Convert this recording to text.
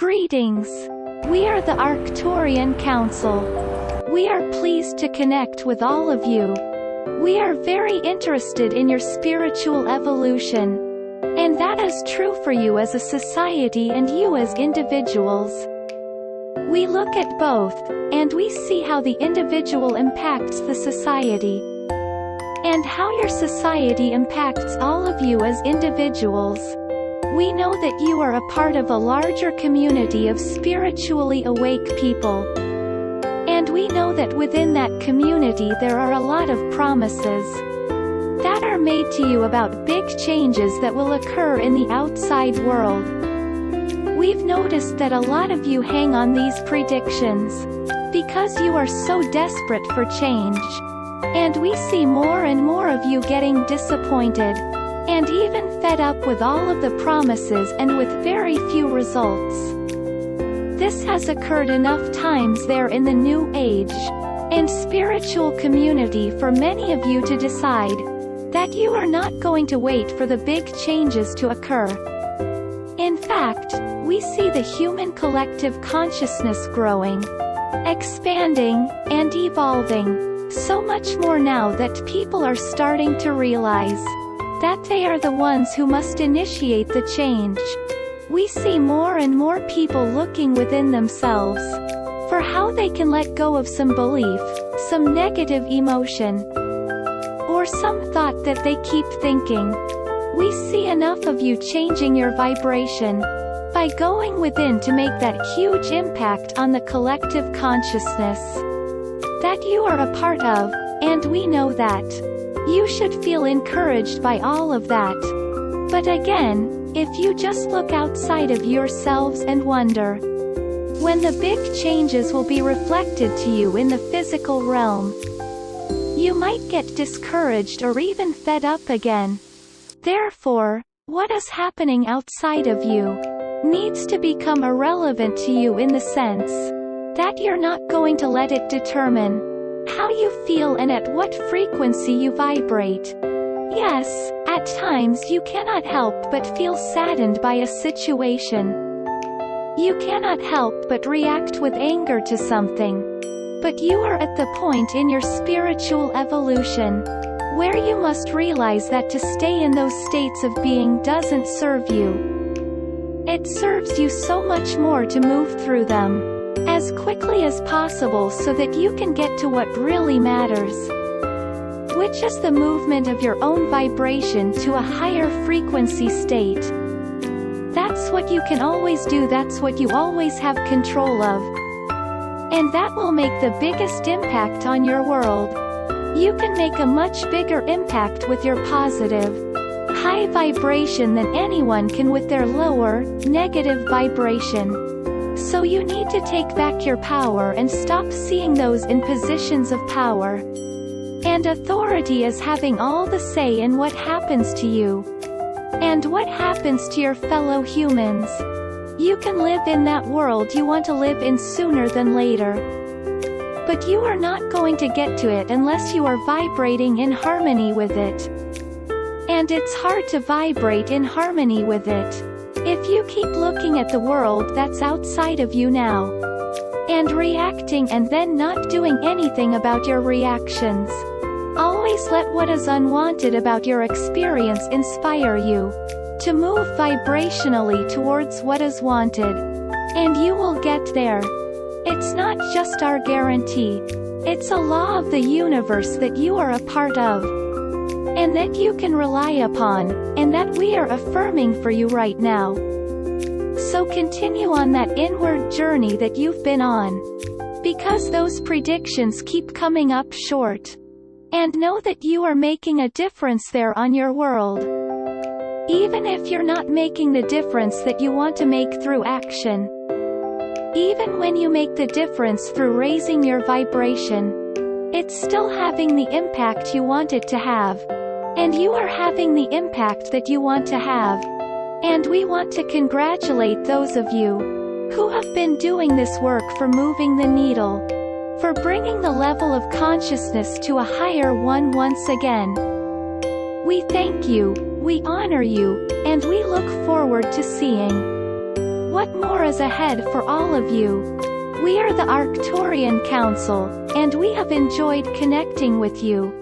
Greetings. We are the Arcturian Council. We are pleased to connect with all of you. We are very interested in your spiritual evolution. And that is true for you as a society and you as individuals. We look at both, and we see how the individual impacts the society. And how your society impacts all of you as individuals. We know that you are a part of a larger community of spiritually awake people. And we know that within that community there are a lot of promises that are made to you about big changes that will occur in the outside world. We've noticed that a lot of you hang on these predictions because you are so desperate for change. And we see more and more of you getting disappointed and even fed up with all of the promises and with very few results. This has occurred enough times there in the new age and spiritual community for many of you to decide that you are not going to wait for the big changes to occur. In fact, we see the human collective consciousness growing, expanding, and evolving, so much more now that people are starting to realize that they are the ones who must initiate the change. We see more and more people looking within themselves for how they can let go of some belief, some negative emotion, or some thought that they keep thinking. We see enough of you changing your vibration by going within to make that huge impact on the collective consciousness that you are a part of, and we know that you should feel encouraged by all of that. But again, if you just look outside of yourselves and wonder when the big changes will be reflected to you in the physical realm, you might get discouraged or even fed up again. Therefore, what is happening outside of you needs to become irrelevant to you in the sense that you're not going to let it determine how you feel and at what frequency you vibrate. Yes, at times you cannot help but feel saddened by a situation. You cannot help but react with anger to something. But you are at the point in your spiritual evolution where you must realize that to stay in those states of being doesn't serve you. It serves you so much more to move through them as quickly as possible so that you can get to what really matters, which is the movement of your own vibration to a higher frequency state. That's what you can always do, that's what you always have control of. And that will make the biggest impact on your world. You can make a much bigger impact with your positive, high vibration than anyone can with their lower, negative vibration. So you need to take back your power and stop seeing those in positions of power and authority as having all the say in what happens to you and what happens to your fellow humans. You can live in that world you want to live in sooner than later. But you are not going to get to it unless you are vibrating in harmony with it. And it's hard to vibrate in harmony with it if you keep looking at the world that's outside of you now and reacting and then not doing anything about your reactions. Always let what is unwanted about your experience inspire you to move vibrationally towards what is wanted. And you will get there. It's not just our guarantee. It's a law of the universe that you are a part of, and that you can rely upon, and that we are affirming for you right now. So continue on that inward journey that you've been on, because those predictions keep coming up short. And know that you are making a difference there on your world. Even if you're not making the difference that you want to make through action. Even when you make the difference through raising your vibration, it's still having the impact you want it to have. And you are having the impact that you want to have. And we want to congratulate those of you who have been doing this work for moving the needle, for bringing the level of consciousness to a higher one once again. We thank you, we honor you, and we look forward to seeing What more is ahead for all of you? We are the Arcturian Council, and we have enjoyed connecting with you.